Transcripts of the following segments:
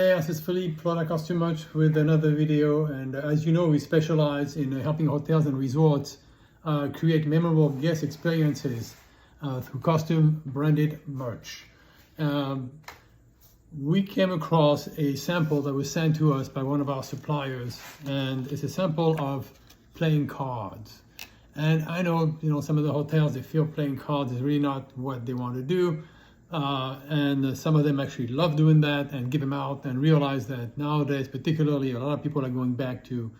Hey, this is Philippe, Florida Costume Much with another video, and as you know, we specialize in helping hotels and resorts create memorable guest experiences through costume branded merch. We came across a sample that was sent to us by one of our suppliers, and it's a sample of playing cards. And I know, some of the hotels, they feel playing cards is really not what they want to do. And some of them actually love doing that and give them out and realize that nowadays, particularly, a lot of people are going back to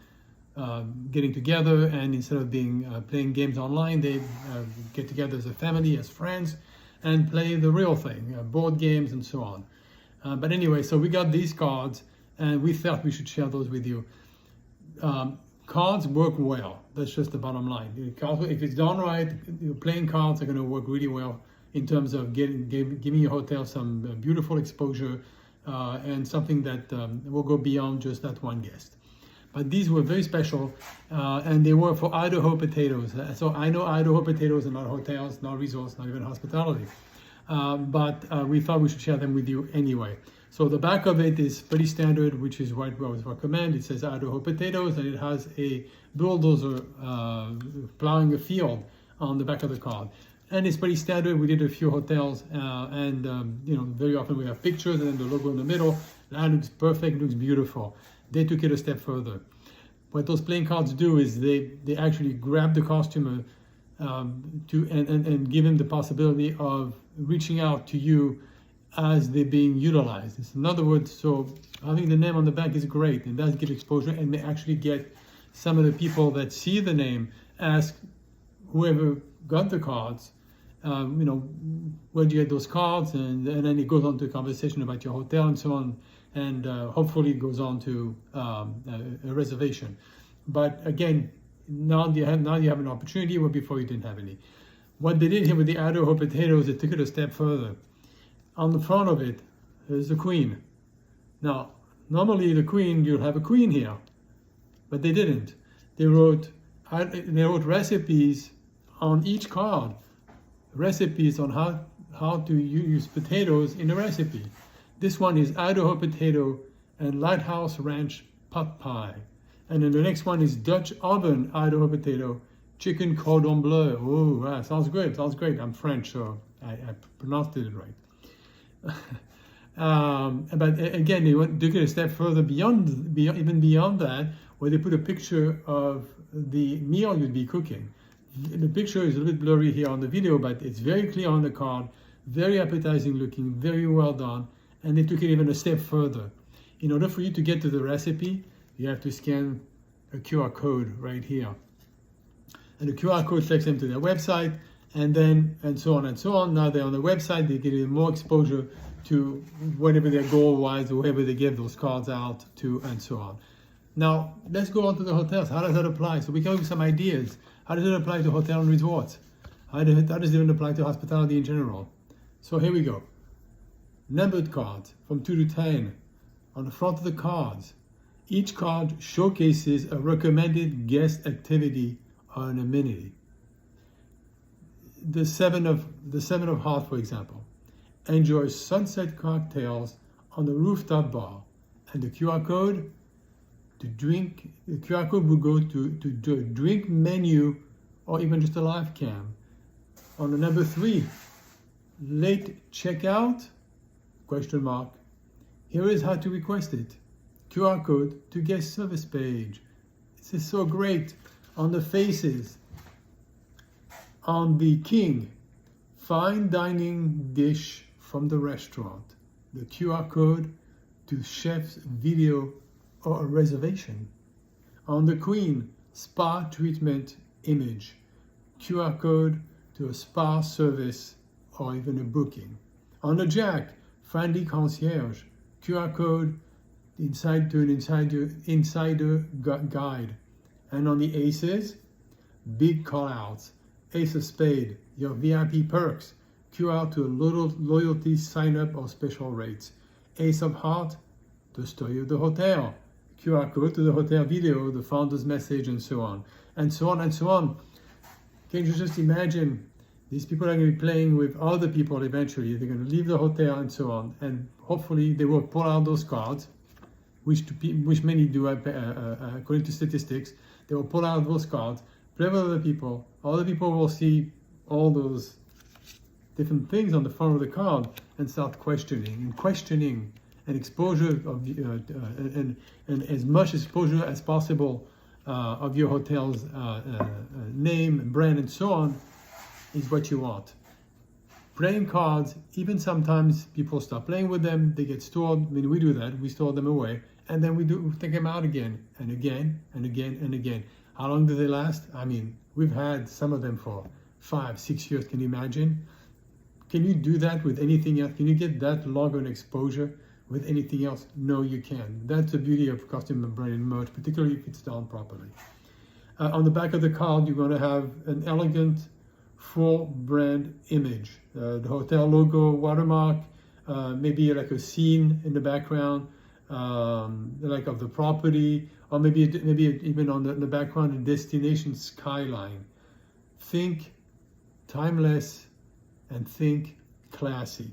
getting together, and instead of playing games online, they get together as a family, as friends, and play the real thing, board games and so on. But anyway, so we got these cards, and we felt we should share those with you. Cards work well. That's just the bottom line. If it's done right, playing cards are going to work really well in terms of giving your hotel some beautiful exposure and something that will go beyond just that one guest. But these were very special, and they were for Idaho Potatoes. So I know Idaho Potatoes are not hotels, not resorts, not even hospitality. But we thought we should share them with you anyway. So the back of it is pretty standard, which is what we always recommend. It says Idaho Potatoes, and it has a bulldozer plowing a field on the back of the card. And it's pretty standard. We did a few hotels, and very often we have pictures and then the logo in the middle. That looks perfect, looks beautiful. They took it a step further. What those playing cards do is they actually grab the costumer and give him the possibility of reaching out to you as they're being utilized. In other words, so having the name on the back is great, and does give exposure, and may actually get some of the people that see the name ask whoever got the cards, where'd you get those cards? And then it goes on to a conversation about your hotel and so on, and hopefully it goes on to a reservation. But again, now you have an opportunity where before you didn't have any. What they did here with the Idaho Potatoes, they took it a step further. On the front of it is the queen. Now, normally the queen, you'll have a queen here, but they didn't. They wrote recipes on each card, recipes on how to use potatoes in a recipe. This one is Idaho potato and Lighthouse Ranch pot pie. And then the next one is Dutch oven Idaho potato, chicken cordon bleu. Oh, that sounds great, I'm French, so I pronounced it right. But again, they took it a step further even beyond that, where they put a picture of the meal you'd be cooking. The picture is a little bit blurry here on the video, but it's very clear on the card, very appetizing looking, very well done, and they took it even a step further. In order for you to get to the recipe, you have to scan a QR code right here. And the QR code takes them to their website, and so on and so on. Now they're on the website, they get even more exposure to whatever their goal was, or whoever they give those cards out to, and so on. Now, let's go on to the hotels. How does that apply? So we can give some ideas. How does it apply to hotel and resorts? How does it even apply to hospitality in general? So here we go. Numbered cards from 2 to 10. On the front of the cards, each card showcases a recommended guest activity or an amenity. The seven of hearts, for example, enjoys sunset cocktails on the rooftop bar, and the QR code will go to a drink menu or even just a live cam. On the number 3, late checkout, ? Here is how to request it. QR code to guest service page. This is so great. On the faces, on the king, fine dining dish from the restaurant, the QR code to chef's video or a reservation. On the queen, spa treatment image, QR code to a spa service or even a booking. On the jack, friendly concierge, QR code inside to an insider guide. And on the aces, big call-outs. Ace of spade, your VIP perks, QR to a loyalty sign-up or special rates. Ace of heart, the story of the hotel, QR code to the hotel video, the founder's message, and so on. And so on and so on. Can you just imagine These people are going to be playing with other people eventually. They're going to leave the hotel and so on. And hopefully they will pull out those cards, which many do according to statistics. They will pull out those cards, play with other people. Other people will see all those different things on the front of the card and start questioning and exposure of and as much exposure as possible of your hotel's name, brand, and so on is what you want. Playing cards, even sometimes people stop playing with them, they get stored. I mean, we do that, we store them away, and then we take them out again and again and again and again. How long do they last? I mean, we've had some of them for 5-6 years. Can you imagine? Can you do that with anything else? Can you get that long an exposure with anything else? No, you can. That's the beauty of custom branded merch, particularly if it's done properly. On the back of the card, you're going to have an elegant full brand image. The hotel logo, watermark, maybe like a scene in the background, like of the property, or maybe even on the background, a destination skyline. Think timeless and think classy.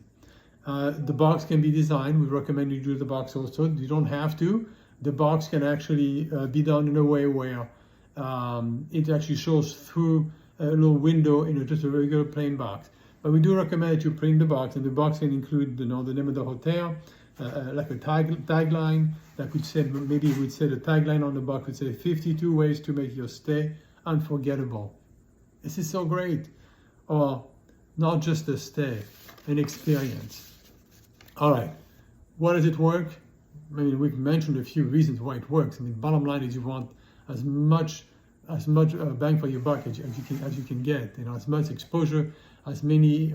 The box can be designed. We recommend you do the box also. You don't have to. The box can actually be done in a way where it actually shows through a little window in just a regular plain box. But we do recommend that you print the box, and the box can include the name of the hotel, like a tagline that could say, maybe it would say the tagline on the box would say 52 ways to make your stay unforgettable. This is so great. Or not just a stay, an experience. All right, why does it work? I mean, we've mentioned a few reasons why it works. I mean, bottom line is you want as much bang for your buck as you can get. You know, as much exposure, as many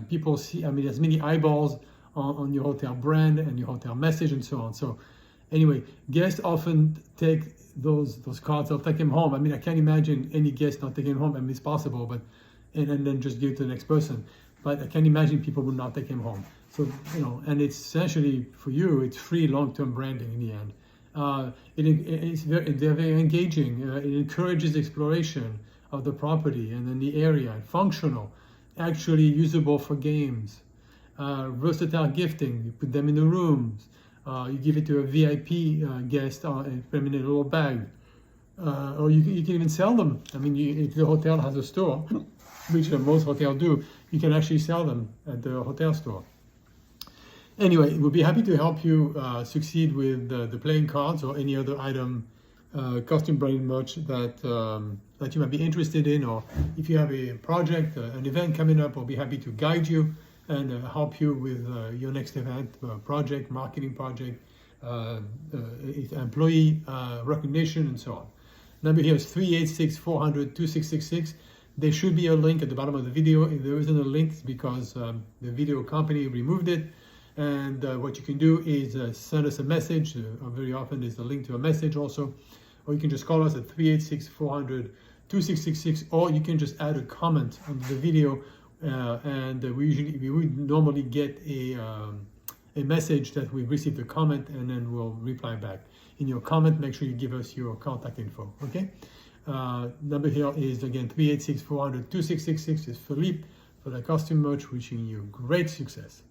people see. I mean, as many eyeballs on your hotel brand and your hotel message and so on. So, anyway, guests often take those cards. They'll take them home. I mean, I can't imagine any guest not taking them home. I mean, it's possible, but and then just give it to the next person. But I can't imagine people would not take them home. So, you know, and it's essentially for you, it's free long-term branding in the end. They're very engaging. It encourages exploration of the property and then the area. Functional, actually usable for games. Versatile gifting. You put them in the rooms. You give it to a VIP guest and put them in a little bag. Or you can even sell them. I mean, if the hotel has a store, which most hotels do, you can actually sell them at the hotel store. Anyway, we'll be happy to help you succeed with the playing cards or any other item, custom branded merch that you might be interested in, or if you have a project, an event coming up, we'll be happy to guide you and help you with your next event, project, marketing project, employee recognition, and so on. Number here is 386-400-2666. There should be a link at the bottom of the video. If there isn't a link, it's because the video company removed it. And what you can do is send us a message. Very often there's a link to a message also. Or you can just call us at 386-400-2666, or you can just add a comment on the video. And we would normally get a message that we received a comment, and then we'll reply back. In your comment, make sure you give us your contact info, okay? Number here is, again, 386-400-2666. It's Philippe for the Custom Merch, wishing you great success.